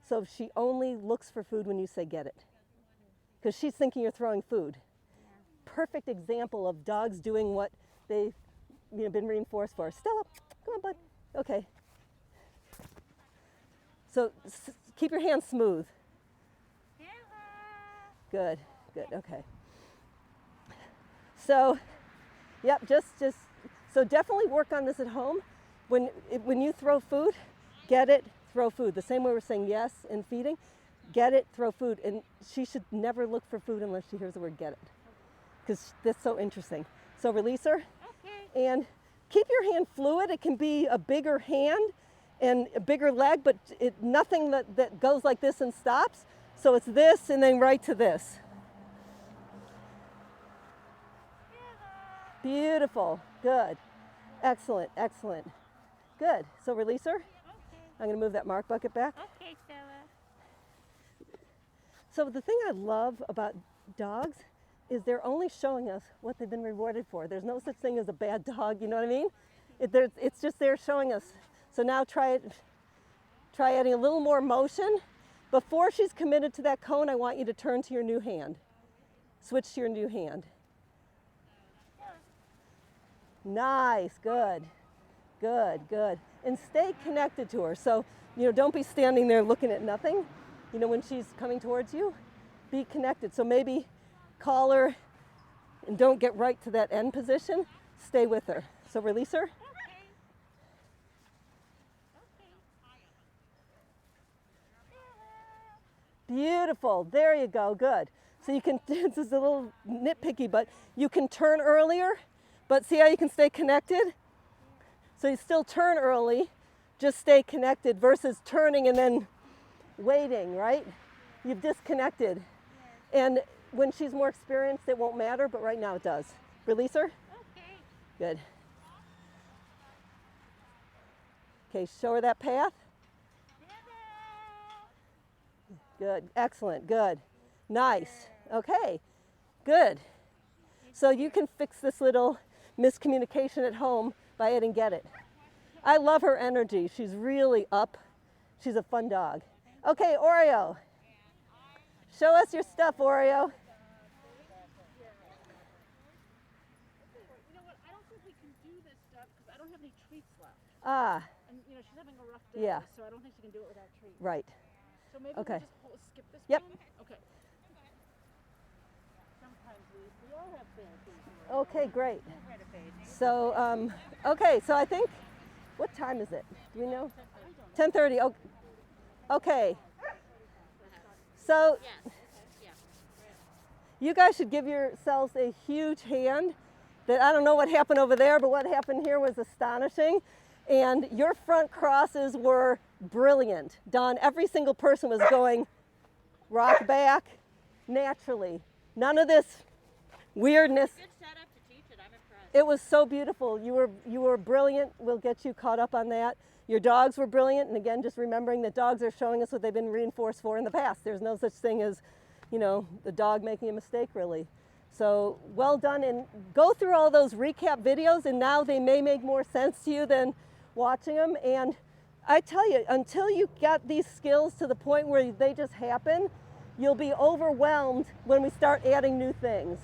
Speaker 5: So she only looks for food when you say get it. Because she's thinking you're throwing food. Perfect example of dogs doing what they've been reinforced for. Stella, come on, bud. Okay. So keep your hands smooth. Good, good, okay. So, yep, so definitely work on this at home. When you throw food, get it, throw food. The same way we're saying yes in feeding, get it, throw food. And she should never look for food unless she hears the word get it. Because that's so interesting. So release her. Okay. And keep your hand fluid. It can be a bigger hand and a bigger leg, but nothing that goes like this and stops. So it's this and then right to this. Beautiful. Good. Excellent. Excellent. Good. So release her. Okay. I'm going to move that mark bucket back.
Speaker 4: Okay, Stella.
Speaker 5: So the thing I love about dogs is they're only showing us what they've been rewarded for. There's no such thing as a bad dog, you know what I mean? It's just they're showing us. So now try adding a little more motion. Before she's committed to that cone, I want you to turn to your new hand. Switch to your new hand. Nice, good, Good, good. And stay connected to her. So, don't be standing there looking at nothing. When she's coming towards you, be connected. So maybe call her and don't get right to that end position. Stay with her. So release her. Beautiful. There you go. Good. So you can, this is a little nitpicky, but you can turn earlier, but see how you can stay connected? So you still turn early, just stay connected versus turning and then waiting, right? You've disconnected. And when she's more experienced, it won't matter, but right now it does. Release her.
Speaker 4: Okay.
Speaker 5: Good. Okay, show her that path. Good, excellent, good. Nice, okay, good. So you can fix this little miscommunication at home by adding get it. I love her energy. She's really up. She's a fun dog. Okay, Oreo. Show us your stuff, Oreo.
Speaker 2: You know what? I don't think we can do this stuff because I don't have any treats left.
Speaker 5: Ah,
Speaker 2: And she's having a rough day,
Speaker 5: Yeah.
Speaker 2: so I don't think she can do it without treats.
Speaker 5: right.
Speaker 2: So maybe
Speaker 5: Okay.
Speaker 2: we'll just skip this
Speaker 5: Yep.
Speaker 2: one? Okay. Sometimes we all have bad days.
Speaker 5: Okay, great. So, okay, so I think, what time is it? Do we know? 10:30. Okay. So, you guys should give yourselves a huge hand. That I don't know what happened over there, but what happened here was astonishing. And your front crosses were brilliant. Dawn, every single person was going rock back naturally. None of this weirdness.
Speaker 1: Good setup to teach it. I'm impressed.
Speaker 5: It was so beautiful. You were brilliant. We'll get you caught up on that. Your dogs were brilliant. And again, just remembering that dogs are showing us what they've been reinforced for in the past. There's no such thing as, the dog making a mistake, really. So well done. And go through all those recap videos, and now they may make more sense to you than watching them. And I tell you, until you get these skills to the point where they just happen, you'll be overwhelmed when we start adding new things.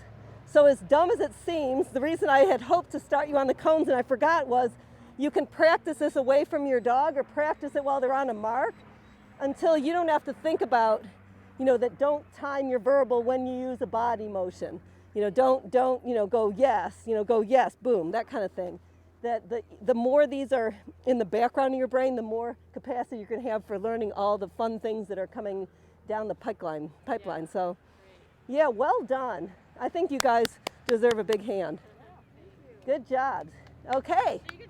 Speaker 5: So as dumb as it seems, the reason I had hoped to start you on the cones and I forgot was you can practice this away from your dog or practice it while they're on a mark until you don't have to think about, that don't time your verbal when you use a body motion. Don't go yes, go yes, boom, that kind of thing. That the more these are in the background of your brain, the more capacity you're going to have for learning all the fun things that are coming down the pipeline. So, yeah, well done. I think you guys deserve a big hand. Good job. Okay.
Speaker 1: So you can